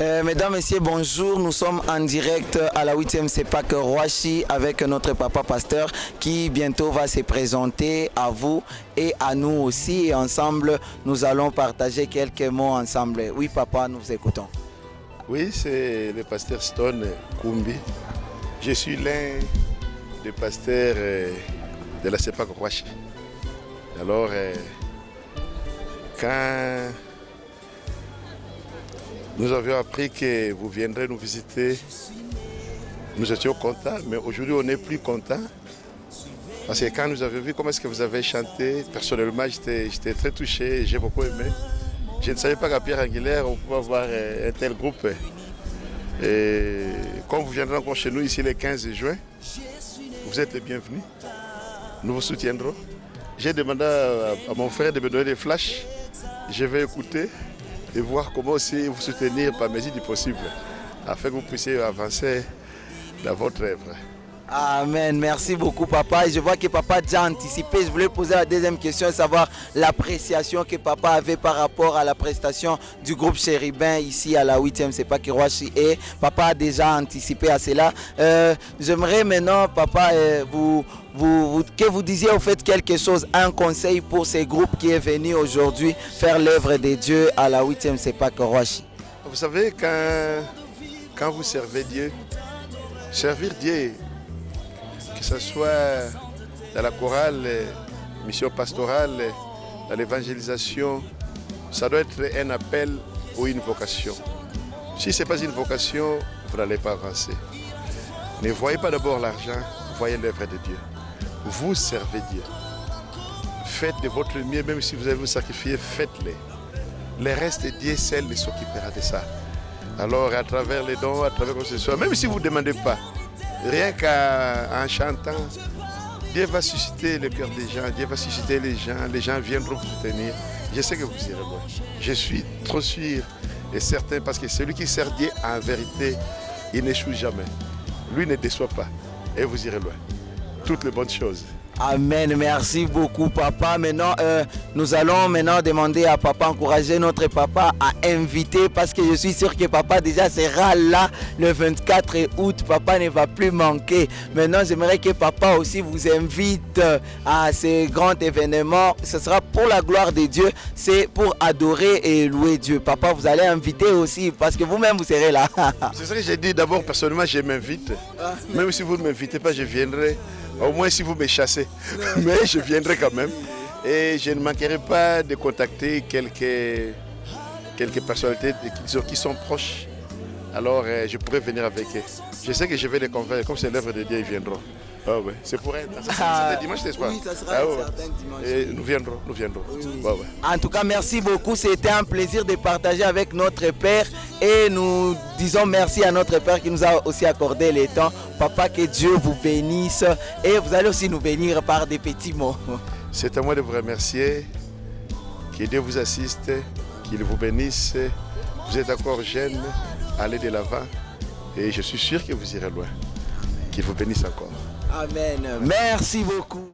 Mesdames, Messieurs, bonjour. Nous sommes en direct à la 8e CEPAC Roachi avec notre papa pasteur qui bientôt va se présenter à vous et à nous aussi. Et ensemble, nous allons partager quelques mots ensemble. Oui, papa, nous vous écoutons. Oui, c'est le pasteur Stone Kumbi. Je suis l'un des pasteurs de la CEPAC Roachi. Alors, quand nous avions appris que vous viendrez nous visiter, nous étions contents, mais aujourd'hui on n'est plus contents. Parce que quand nous avions vu comment est-ce que vous avez chanté, personnellement j'étais très touché, j'ai beaucoup aimé. Je ne savais pas qu'à Pierre Aguilère on pouvait avoir un tel groupe. Et quand vous viendrez encore chez nous ici le 15 juin, vous êtes les bienvenus. Nous vous soutiendrons. J'ai demandé à mon frère de me donner des flashs. Je vais écouter et voir comment aussi vous soutenir par mesure du possible, afin que vous puissiez avancer dans votre œuvre. Amen. Merci beaucoup, papa. Et je vois que papa a déjà anticipé. Je voulais poser la deuxième question, savoir l'appréciation que papa avait par rapport à la prestation du groupe Chérubin ici à la 8e CEPAC Roachi. Et papa a déjà anticipé à cela. J'aimerais maintenant, papa, que vous disiez au fait quelque chose, un conseil pour ce groupe qui est venu aujourd'hui faire l'œuvre de Dieu à la 8e CEPAC Roachi. Vous savez, quand vous servez Dieu, servir Dieu, que ce soit dans la chorale, mission pastorale, dans l'évangélisation, ça doit être un appel ou une vocation. Si ce n'est pas une vocation, vous n'allez pas avancer. Ne voyez pas d'abord l'argent, voyez l'œuvre de Dieu. Vous servez Dieu. Faites de votre mieux, même si vous allez vous sacrifier, faites-le. Le reste, Dieu seul s'occupera de ça. Alors, à travers les dons, à travers quoi que ce soit, même si vous ne demandez pas, rien qu'en chantant, Dieu va susciter le cœur des gens, Dieu va susciter les gens viendront vous soutenir. Je sais que vous irez loin. Je suis trop sûr et certain parce que celui qui sert Dieu en vérité, il n'échoue jamais. Lui ne déçoit pas et vous irez loin. Toutes les bonnes choses. Amen, merci beaucoup papa. Maintenant, nous allons maintenant demander à papa, encourager notre papa à inviter parce que je suis sûr que papa déjà sera là le 24 août. Papa ne va plus manquer. Maintenant, j'aimerais que papa aussi vous invite à ce grand événement. Ce sera pour la gloire de Dieu. C'est pour adorer et louer Dieu. Papa, vous allez inviter aussi parce que vous-même vous serez là. C'est ce que j'ai dit d'abord. Personnellement, je m'invite. Même si vous ne m'invitez pas, je viendrai. Au moins si vous me chassez, mais je viendrai quand même. Et je ne manquerai pas de contacter quelques personnalités qui sont proches. Alors je pourrai venir avec eux. Je sais que je vais les convaincre, comme c'est l'œuvre de Dieu, ils viendront. Ah ouais, c'est pour être. C'est dimanche, n'est-ce pas? Oui, ça sera un certain dimanche. Et nous viendrons. Oui. Ouais. En tout cas, merci beaucoup. C'était un plaisir de partager avec notre Père. Et nous disons merci à notre Père qui nous a aussi accordé le temps. Papa, que Dieu vous bénisse. Et vous allez aussi nous bénir par des petits mots. C'est à moi de vous remercier. Que Dieu vous assiste, qu'il vous bénisse. Vous êtes encore jeune, allez de l'avant. Et je suis sûr que vous irez loin. Qu'il vous bénisse encore. Amen. Merci beaucoup.